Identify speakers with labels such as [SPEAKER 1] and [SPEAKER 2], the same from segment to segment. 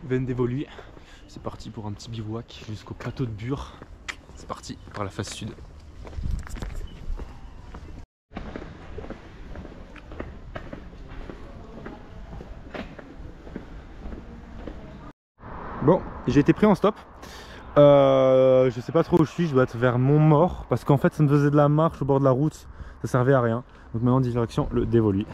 [SPEAKER 1] veine d'Évoluy. C'est parti pour un petit bivouac jusqu'au plateau de Bure. C'est parti par la face sud. Bon, j'ai été pris en stop. Je sais pas trop où je suis, je dois être vers Montmort parce qu'en fait ça me faisait de la marche au bord de la route, ça servait à rien. Donc maintenant direction le d'Évoluy.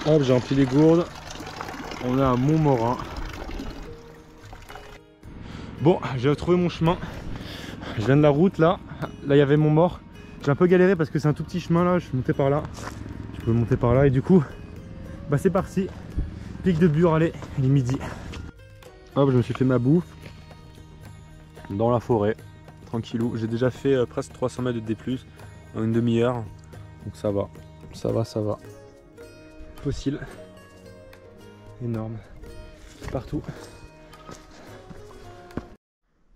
[SPEAKER 1] Hop, j'ai rempli les gourdes. On est à Montmorin. Bon, j'ai retrouvé mon chemin. Je viens de la route là. Là, il y avait Montmort. J'ai un peu galéré parce que c'est un tout petit chemin là. Je suis monté par là. Je peux monter par là et du coup, bah c'est parti. Pic de Bure, allez, il est midi. Hop, je me suis fait ma bouffe dans la forêt, tranquillou. J'ai déjà fait presque 300 mètres de D+, en une demi-heure. Donc ça va, ça va, ça va. Fossile énorme partout.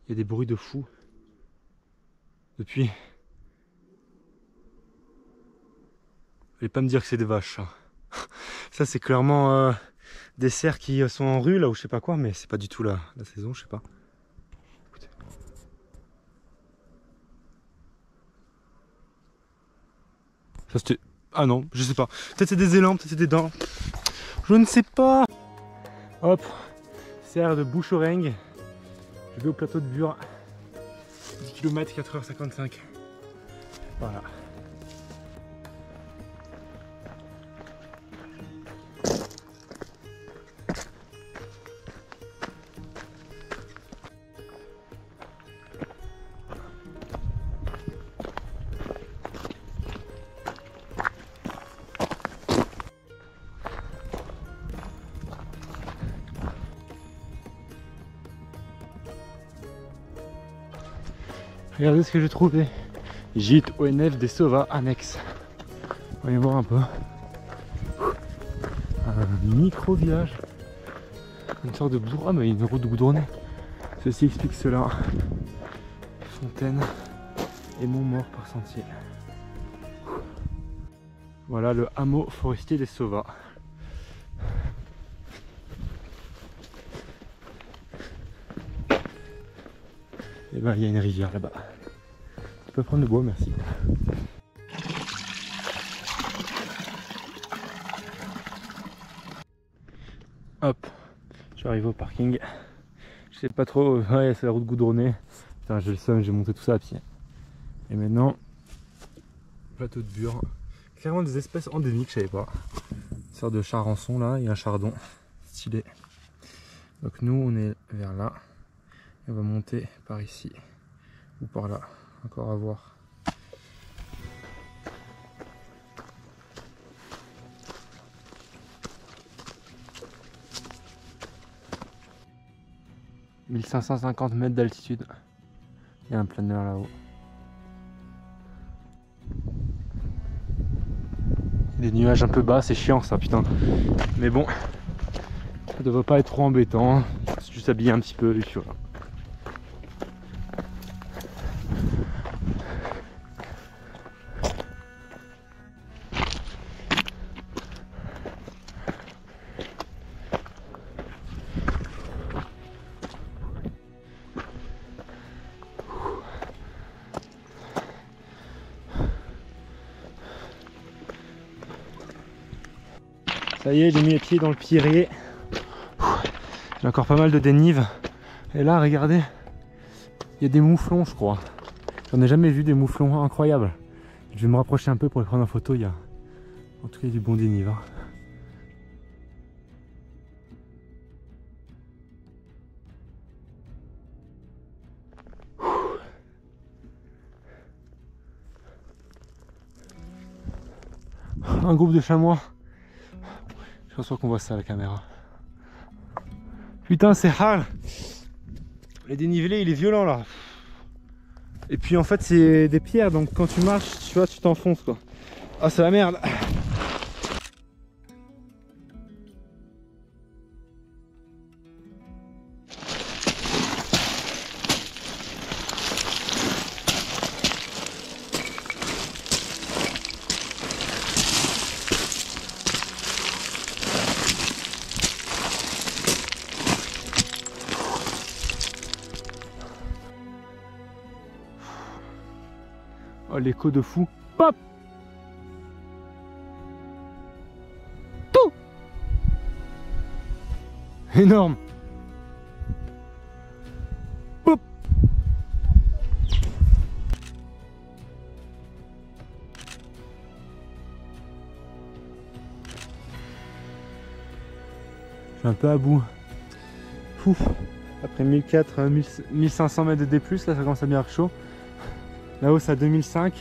[SPEAKER 1] Il y a des bruits de fou depuis. Allez pas me dire que c'est des vaches ça. Ça c'est clairement des cerfs qui sont en rue là ou je sais pas quoi, mais c'est pas du tout la saison, je sais pas. Écoutez. Ça c'était... Ah non, je sais pas. Peut-être c'est des élans, peut-être c'est des dents. Je ne sais pas. Hop, cerf de Bouchorengue. Je vais au plateau de Bure. 10 km, 4h55. Voilà. Regardez ce que j'ai trouvé. Gîte ONF des Sauvas annexe. Voyez voir un peu. Un micro village. Une sorte de bourg, mais une route goudronnée. Ceci explique cela. Fontaine et Montmort par sentier. Voilà le hameau forestier des Sauvas. Et ben il y a une rivière là-bas. Tu peux prendre le bois, merci. Hop, je suis arrivé au parking. Je sais pas trop, ouais c'est la route goudronnée. Putain j'ai le seum, j'ai monté tout ça à pied. Et maintenant, plateau de Bure. Clairement des espèces endémiques, je savais pas. Une sorte de charançon là, et un chardon. Stylé. Donc nous on est vers là. Et on va monter par ici. Ou par là. Encore à voir. « 1550 mètres d'altitude. » Il y a un planeur là-haut. Des nuages un peu bas, c'est chiant ça, putain. Mais bon, ça devrait pas être trop embêtant. Faut juste s'habiller un petit peu et puis voilà. Ça y est, j'ai mis les pieds dans le pierrier. J'ai encore pas mal de dénive. Et là, regardez, il y a des mouflons, je crois. J'en ai jamais vu des mouflons, incroyables. Je vais me rapprocher un peu pour les prendre en photo. Il y a en tout cas du bon dénive. Hein. Un groupe de chamois. Je pense pas qu'on voit ça à la caméra. Putain, c'est hard. Le dénivelé, il est violent là. Et puis en fait, c'est des pierres, donc quand tu marches, tu vois, tu t'enfonces quoi. Ah, c'est la merde. Oh, l'écho de fou. Pop! Tout! Énorme! Pop! Je suis un peu à bout. Ouf. Après 1400, 1500 mètres de D+, là ça commence à bien être chaud. Là-haut c'est à 2005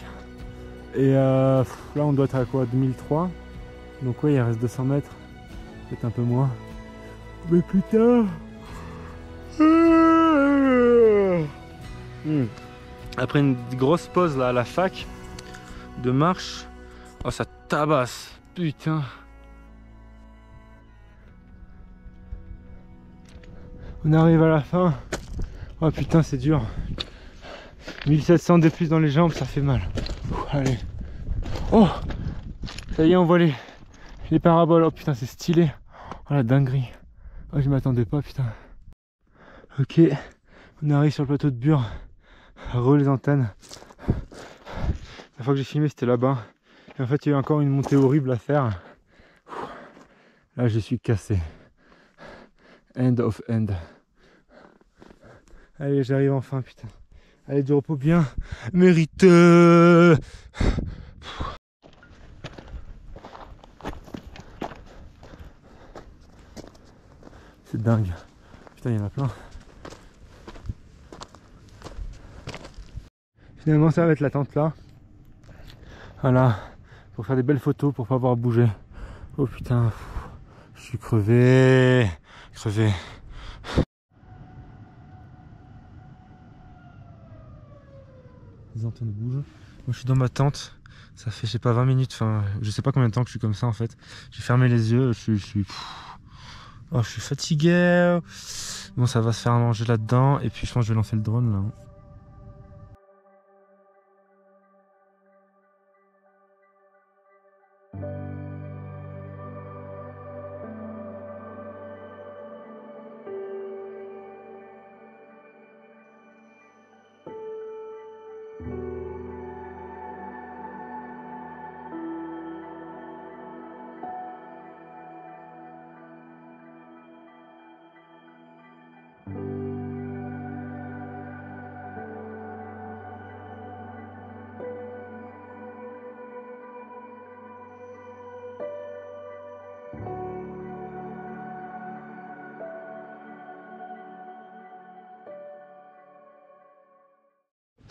[SPEAKER 1] et là on doit être à quoi, 2003. Donc ouais, il reste 200 mètres, peut-être un peu moins. Mais putain, après une grosse pause là à la fac de marche, oh ça tabasse, putain. On arrive à la fin. Oh putain, c'est dur. 1700 de plus dans les jambes, ça fait mal. Allez. Oh, ça y est, on voit les paraboles. Oh putain, c'est stylé. Oh la dinguerie. Oh, je m'attendais pas, putain. Ok, on arrive sur le plateau de Bure. Les antennes. La fois que j'ai filmé, c'était là-bas. Et en fait, il y a eu encore une montée horrible à faire. Là, je suis cassé. End of end. Allez, j'arrive enfin, putain. Allez, du repos bien mérité. C'est dingue. Putain, il y en a plein. Finalement, ça va être la tente là. Voilà. Pour faire des belles photos, pour pas avoir bougé. Oh putain. Je suis crevé. Crevé. Les antennes bougent. Moi je suis dans ma tente, ça fait je sais pas 20 minutes, enfin je sais pas combien de temps que je suis comme ça en fait. J'ai fermé les yeux, je suis fatigué. Bon, ça va se faire manger là-dedans et puis je pense que je vais lancer le drone là.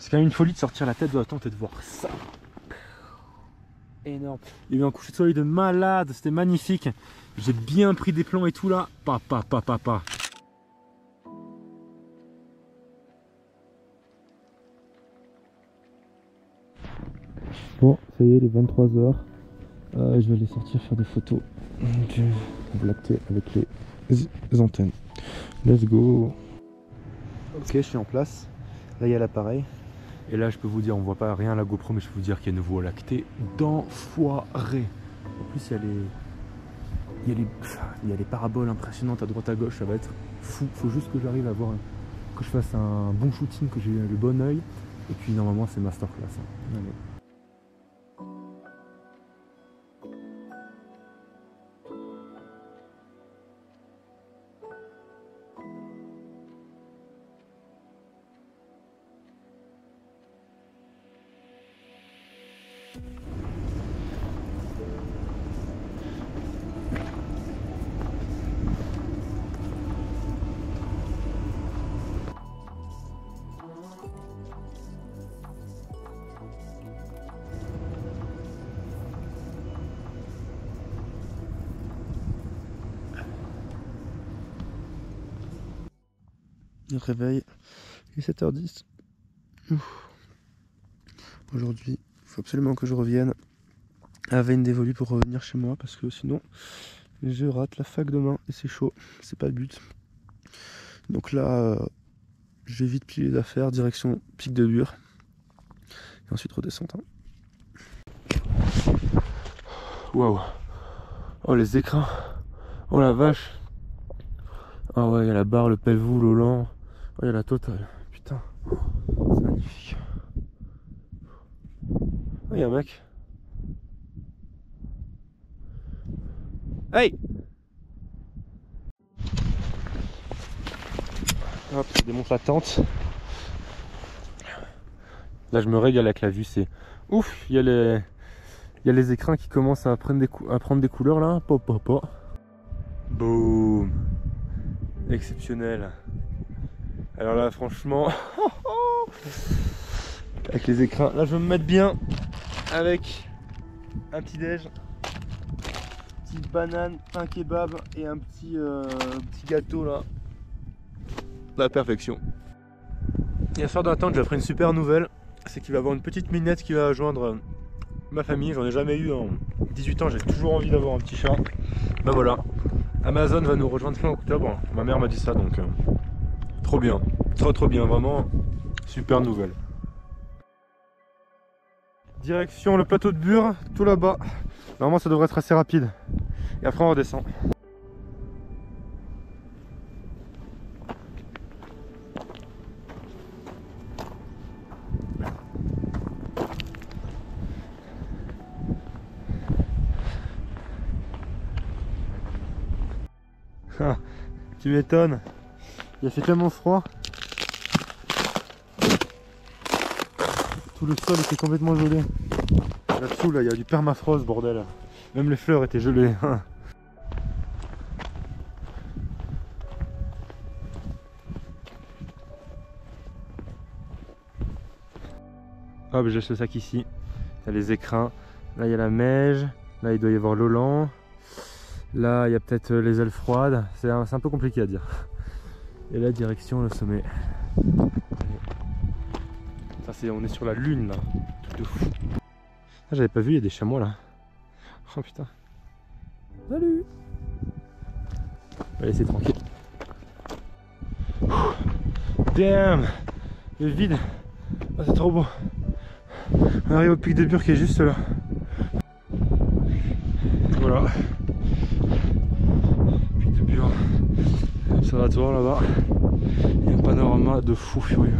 [SPEAKER 1] C'est quand même une folie de sortir la tête de la tente et de voir ça. Énorme. Il y a eu un coucher de soleil de malade, c'était magnifique. J'ai bien pris des plans et tout là. Pa. Bon, ça y est, il est 23h. Je vais aller sortir faire des photos du Black T avec les antennes. Let's go. Ok, je suis en place. Là, il y a l'appareil. Et là, je peux vous dire, on voit pas rien à la GoPro, mais je peux vous dire qu'il y a une voie lactée d'enfoiré. En plus, il y a les paraboles impressionnantes à droite à gauche, ça va être fou. Faut juste que j'arrive à voir, que je fasse un bon shooting, que j'ai le bon oeil. Et puis normalement, c'est masterclass. Allez. Réveil, il est 7h10. Aujourd'hui, il faut absolument que je revienne à Veynes d'Évoluy pour revenir chez moi parce que sinon je rate la fac demain et c'est chaud, c'est pas le but. Donc là, je vais vite plier les affaires, direction Pic de Bure et ensuite redescente. Waouh! Oh les écrins! Oh la vache! Ah ouais, il y a la barre, le Pelvoux, l'Olan. Oh, il y a la totale. Putain, c'est magnifique. Oh, il y a un mec. Hey! Hop, je démonte la tente. Là, je me régale avec la vue, c'est ouf. Il y a les écrins qui commencent à prendre des couleurs là. Pop, pop, pop. Boum! Exceptionnel. Alors là, franchement, avec les écrins, là, je vais me mettre bien avec un petit déj, petite banane, un kebab et un petit gâteau là. La perfection. Hier soir d'attente, j'ai appris une super nouvelle, c'est qu'il va y avoir une petite minette qui va joindre ma famille. J'en ai jamais eu en 18 ans, j'ai toujours envie d'avoir un petit chat. Bah voilà, Amazon va nous rejoindre fin octobre. Ma mère m'a dit ça, donc trop bien, trop bien, vraiment super nouvelle. Direction le plateau de Bure, tout là-bas. Normalement ça devrait être assez rapide. Et après on redescend. Ah, tu m'étonnes. Il a fait tellement froid. Tout le sol était complètement gelé. Là-dessous, là, il y a du permafrost, bordel. Même les fleurs étaient gelées. Hop, j'ai ce sac ici. Il y a les écrins. Là, il y a la neige. Là, il doit y avoir l'Olan. Là, il y a peut-être les ailes froides. C'est un peu compliqué à dire. Et là, direction le sommet. Ça, on est sur la lune, là. Truc de fou. Ah, j'avais pas vu, il y a des chamois, là. Oh, putain. Salut! On va laisser tranquille. Damn! Le vide. Ah, c'est trop beau. On arrive au pic de Bure qui est juste là. Voilà. Pic de Bure. Observatoire là-bas. Il y a un panorama de fou furieux.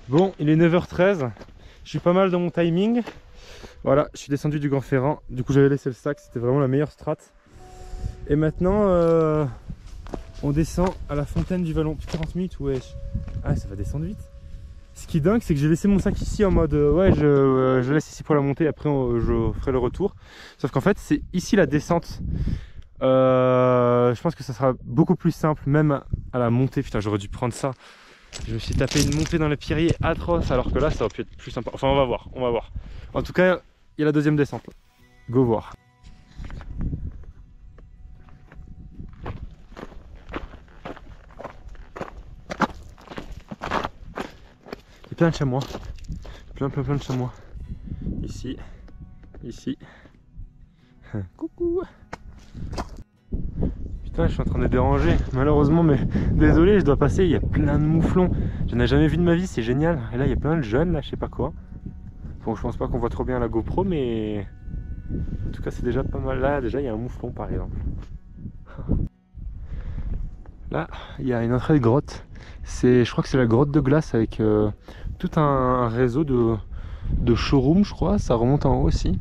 [SPEAKER 1] Bon, il est 9h13, je suis pas mal dans mon timing. Voilà, je suis descendu du Grand Ferrand, du coup j'avais laissé le sac, c'était vraiment la meilleure strat. Et maintenant, on descend à la fontaine du Vallon. 40 minutes, wesh. Ah, ça va descendre vite. Ce qui est dingue, c'est que j'ai laissé mon sac ici en mode ouais, je laisse ici pour la montée, après je ferai le retour. Sauf qu'en fait, c'est ici la descente. Je pense que ça sera beaucoup plus simple, même à la montée. Putain, j'aurais dû prendre ça. Je me suis tapé une montée dans les pierriers atroce, alors que là ça aurait pu être plus sympa. Enfin on va voir, on va voir. En tout cas, il y a la deuxième descente. Go voir. Il y a plein de chamois. Plein de chamois. Ici. Ici. Coucou. Putain, je suis en train de déranger, malheureusement, mais désolé, je dois passer, il y a plein de mouflons. J'en ai jamais vu de ma vie, c'est génial. Et là, il y a plein de jeunes, là, je sais pas quoi. Bon, je pense pas qu'on voit trop bien la GoPro, mais en tout cas, c'est déjà pas mal. Là, déjà, il y a un mouflon, par exemple. Là, il y a une entrée de grotte. Je crois que c'est la grotte de glace avec tout un réseau de showroom, je crois. Ça remonte en haut aussi.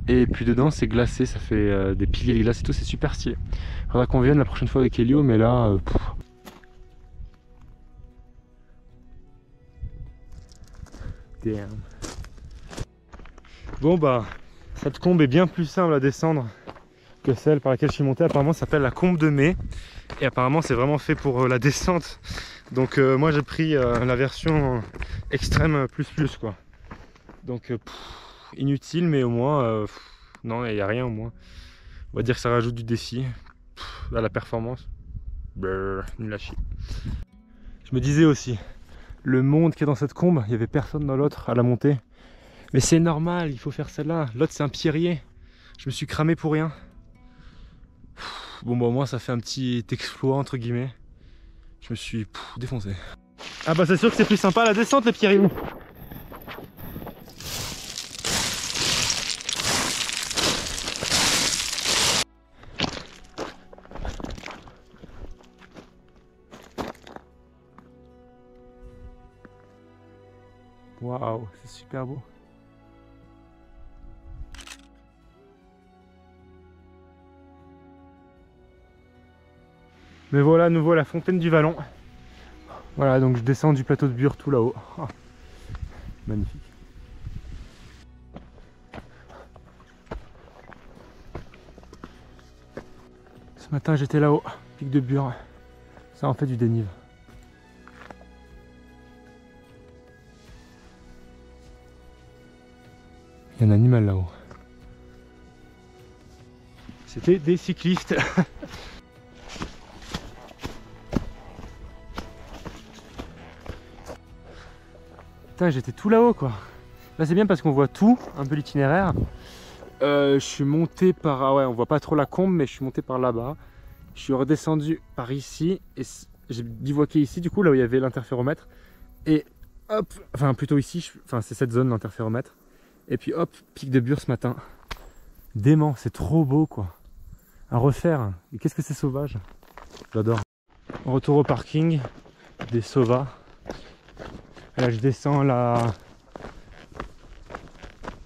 [SPEAKER 1] Et puis dedans c'est glacé, ça fait des piliers de glace et tout, c'est super stylé. Faudra qu'on vienne la prochaine fois avec Elio, mais là... Damn. Bon bah, Cette combe est bien plus simple à descendre que celle par laquelle je suis monté. Apparemment ça s'appelle la combe de mai. Et apparemment c'est vraiment fait pour la descente. Donc moi j'ai pris la version extrême plus quoi. Donc inutile, mais au moins non, il n'y a rien au moins. On va dire que ça rajoute du défi à la performance. Brrr, nul à chier. Je me disais aussi, le monde qui est dans cette combe, il n'y avait personne dans l'autre à la montée. Mais c'est normal, il faut faire celle-là. L'autre c'est un pierrier. Je me suis cramé pour rien. Bon bah au moins ça fait un petit exploit entre guillemets. Je me suis défoncé. Ah bah c'est sûr que c'est plus sympa la descente les pierriers. Waouh, c'est super beau. Mais voilà à nouveau la fontaine du Vallon. Voilà, donc je descends du plateau de Bure tout là-haut. Oh, magnifique. Ce matin j'étais là-haut, pic de Bure. Ça en fait du dénive. Il y a un animal là-haut. C'était des cyclistes. Putain, j'étais tout là-haut quoi. Là c'est bien parce qu'on voit tout, un peu l'itinéraire. Je suis monté par... Ah ouais, on voit pas trop la combe, mais je suis monté par là-bas. Je suis redescendu par ici et j'ai bivouaqué ici du coup, là où il y avait l'interféromètre. Et hop, enfin plutôt ici, enfin c'est cette zone l'interféromètre. Et puis hop, pic de Bure ce matin. Dément, c'est trop beau quoi. À refaire. Et qu'est-ce que c'est sauvage. J'adore. Retour au parking des Sauvas. Là je descends là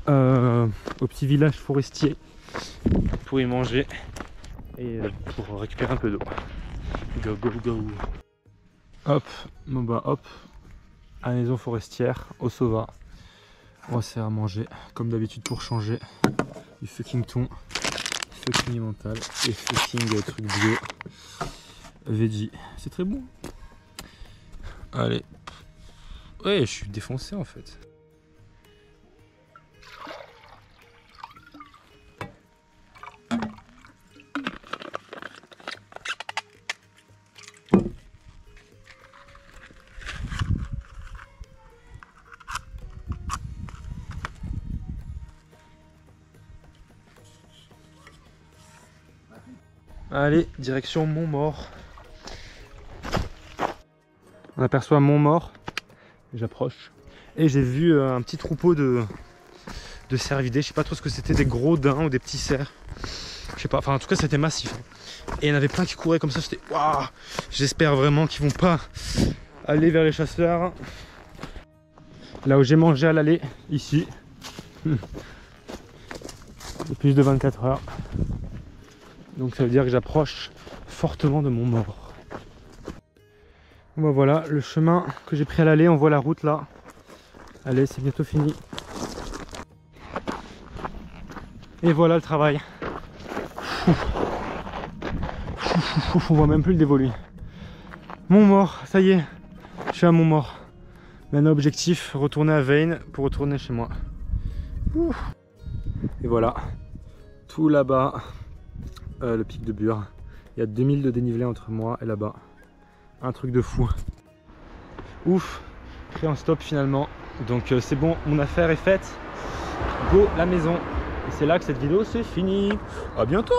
[SPEAKER 1] au petit village forestier pour y manger et pour récupérer un peu d'eau. Go go go. Hop, bon bah hop, à la maison forestière, au Sauvas. On va se faire à manger comme d'habitude pour changer. Du fucking thon, fucking mental et fucking truc bio. Veggie, c'est très bon. Allez. Ouais, je suis défoncé en fait. Allez, direction Montmort. On aperçoit Montmort. J'approche. Et j'ai vu un petit troupeau de cervidés. Je sais pas trop ce que c'était, des gros daims ou des petits cerfs. Je sais pas, enfin en tout cas c'était massif. Et il y en avait plein qui couraient comme ça, c'était waouh. J'espère vraiment qu'ils vont pas aller vers les chasseurs. Là où j'ai mangé à l'aller, ici. Il y a plus de 24 heures. Donc ça veut dire que j'approche fortement de Montmort. Bon voilà, le chemin que j'ai pris à l'aller, on voit la route là. Allez, c'est bientôt fini. Et voilà le travail. On voit même plus le dévolu. Montmort, ça y est, je suis à Montmort. Maintenant objectif, retourner à Veynes pour retourner chez moi. Et voilà, tout là-bas, le pic de Bure. Il y a 2000 de dénivelé entre moi et là-bas. Un truc de fou. Ouf, pris en stop finalement. Donc c'est bon, mon affaire est faite. Go la maison. Et c'est là que cette vidéo c'est fini. À bientôt.